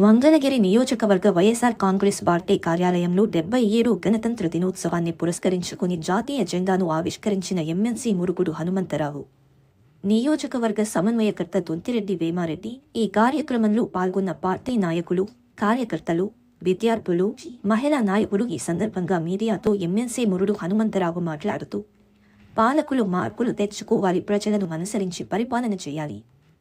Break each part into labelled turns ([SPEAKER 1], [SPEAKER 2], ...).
[SPEAKER 1] మంగళగిరి నియోజకవర్గ వైఎస్ఆర్ కాంగ్రెస్ పార్టీ కార్యాలయంలో 77 గణతంత్ర దినోత్సవాన్ని పురస్కరించుకుని జాతీయ జెండాను ఆవిష్కరించిన ఎమ్మెల్సీ మురుగుడు హనుమంతరావు. నియోజకవర్గ సమన్వయకర్త దొంతిరెడ్డి వేమారెడ్డి ఈ కార్యక్రమంలో పాల్గొన్న పార్టీ నాయకులు, కార్యకర్తలు, విద్యార్థులు, మహిళా నాయకులు ఈ సందర్భంగా మీడియాతో ఎమ్మెల్సీ మురుగుడు హనుమంతరావు మాట్లాడుతూ, పాలకులు మార్పులు తెచ్చుకోవాలి, ప్రజలను అనుసరించి పరిపాలన చేయాలి.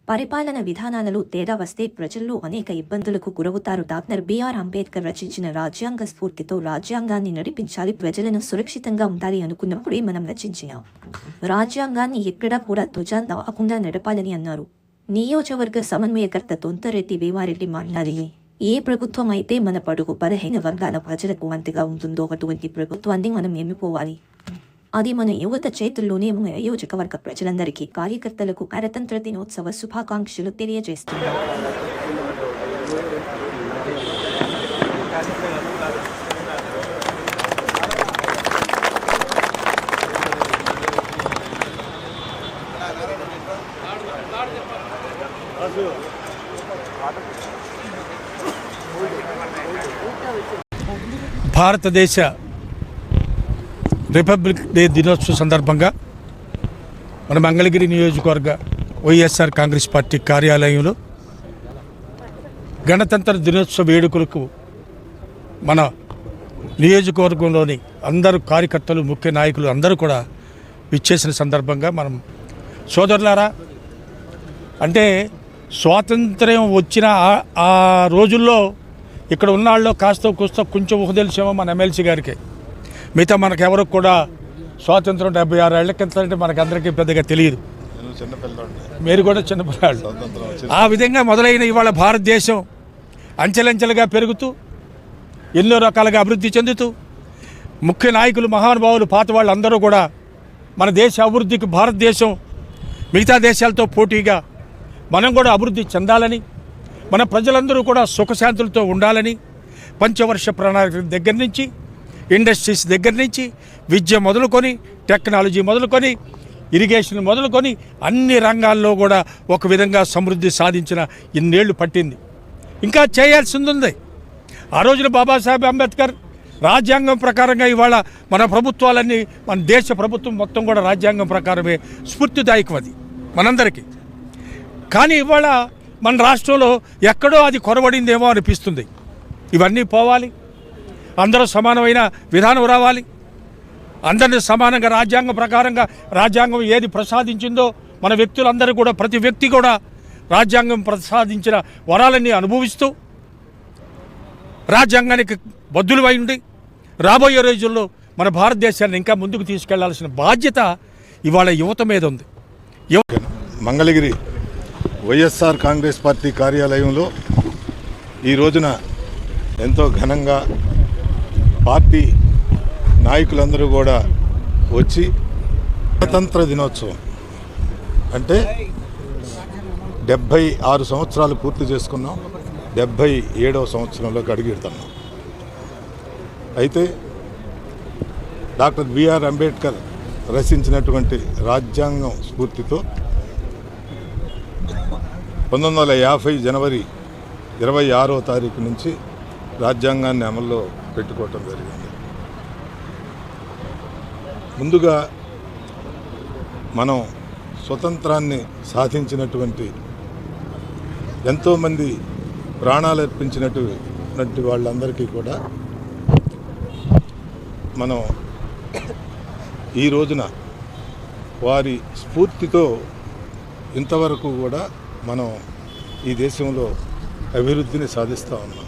[SPEAKER 1] పరిపాలన విధానాలలో తేడా వస్తే ప్రజల్లో అనేక ఇబ్బందులకు గురవుతారు. డాక్టర్ బిఆర్ అంబేద్కర్ రచించిన రాజ్యాంగ స్ఫూర్తితో రాజ్యాంగాన్ని నడిపించాలి. ప్రజలను సురక్షితంగా ఉండాలి అనుకున్నప్పుడే మనం రచించాం. రాజ్యాంగాన్ని ఎక్కడా కూడా ధ్వజాలు తవ్వకుండా నడపాలని అన్నారు. నియోజకవర్గ సమన్వయకర్త దొంతిరెడ్డి వేమారెడ్డి మాట్లాడి, ఏ ప్రభుత్వం అయితే మన బడుగు బలహీన వర్గాల ప్రజలకు అంతగా ఉంటుందో అటువంటి ప్రభుత్వాన్ని మనం ఎన్నుకోవాలి. అది మన యువత చేతుల్లోనే. మన నియోజకవర్గ ప్రజలందరికీ, కార్యకర్తలకు గణతంత్ర దినోత్సవ శుభాకాంక్షలు తెలియజేస్తున్నారు.
[SPEAKER 2] భారతదేశ రిపబ్లిక్ డే దినోత్సవ సందర్భంగా మన మంగళగిరి నియోజకవర్గ వైఎస్ఆర్ కాంగ్రెస్ పార్టీ కార్యాలయంలో గణతంత్ర దినోత్సవ వేడుకలకు మన నియోజకవర్గంలోని అందరూ కార్యకర్తలు, ముఖ్య నాయకులు అందరూ కూడా విచ్చేసిన సందర్భంగా మనం సోదరులారా, అంటే స్వాతంత్ర్యం వచ్చిన ఆ రోజుల్లో ఇక్కడ ఉన్నాళ్ళలో కాస్త కూస్తో కొంచెం ఊహదెలిసేమో మన ఎమ్మెల్సీ గారికి. మిగతా మనకెవరు కూడా స్వాతంత్రం 76 ఏళ్ల కింద అంటే మనకందరికీ పెద్దగా తెలియదు. మీరు కూడా చిన్నపిల్లాళ్ళు. ఆ విధంగా మొదలైన ఇవాళ భారతదేశం అంచెలంచెలుగా పెరుగుతూ, ఎన్నో రకాలుగా అభివృద్ధి చెందుతూ, ముఖ్య నాయకులు, మహానుభావులు, పాత వాళ్ళు అందరూ కూడా మన దేశ అభివృద్ధికి భారతదేశం మిగతా దేశాలతో పోటీగా మనం కూడా అభివృద్ధి చెందాలని, మన ప్రజలందరూ కూడా సుఖశాంతులతో ఉండాలని పంచవర్ష ప్రణాళిక దగ్గర నుంచి, ఇండస్ట్రీస్ దగ్గర నుంచి, విద్య మొదలుకొని, టెక్నాలజీ మొదలుకొని, ఇరిగేషన్ మొదలుకొని అన్ని రంగాల్లో కూడా ఒక విధంగా సమృద్ధి సాధించిన ఇన్నేళ్లు పట్టింది. ఇంకా చేయాల్సింది ఉంది. ఆ రోజున బాబాసాహెబ్ అంబేద్కర్ రాజ్యాంగం ప్రకారంగా ఇవాళ మన ప్రభుత్వాలన్నీ, మన దేశ ప్రభుత్వం మొత్తం కూడా రాజ్యాంగం ప్రకారమే స్ఫూర్తిదాయకం అది మనందరికీ. కానీ ఇవాళ మన రాష్ట్రంలో ఎక్కడో అది కొరబడిందేమో అనిపిస్తుంది. ఇవన్నీ పోవాలి, అందరూ సమానమైన విధానం రావాలి, అందరినీ సమానంగా రాజ్యాంగం ప్రకారంగా రాజ్యాంగం ఏది ప్రసాదించిందో మన వ్యక్తులందరూ కూడా, ప్రతి వ్యక్తి కూడా రాజ్యాంగం ప్రసాదించిన వరాలన్నీ అనుభవిస్తూ రాజ్యాంగానికి బద్దులై ఉండి రాబోయే రోజుల్లో మన భారతదేశాన్ని ఇంకా ముందుకు తీసుకెళ్లాల్సిన బాధ్యత ఇవాళ యువత మీద ఉంది.
[SPEAKER 3] మంగళగిరి వైఎస్ఆర్ కాంగ్రెస్ పార్టీ కార్యాలయంలో ఈ రోజున ఎంతో ఘనంగా పార్టీ నాయకులందరూ కూడా వచ్చి గణతంత్ర దినోత్సవం అంటే 76 సంవత్సరాలు పూర్తి చేసుకున్నాం. 77వ సంవత్సరంలోకి అడుగుతున్నాం. అయితే డాక్టర్ బిఆర్ అంబేద్కర్ రచించినటువంటి రాజ్యాంగం స్ఫూర్తితో 1950 జనవరి 26వ తారీఖు నుంచి రాజ్యాంగాన్ని అమల్లో పెట్టుకోవటం జరిగింది. ముందుగా మనం స్వతంత్రాన్ని సాధించినటువంటి, ఎంతోమంది ప్రాణాలు అర్పించినటువంటి వాళ్ళందరికీ కూడా మనం ఈ రోజున వారి స్ఫూర్తితో ఇంతవరకు కూడా మనం ఈ దేశంలో అభివృద్ధిని సాధిస్తూ ఉన్నాం.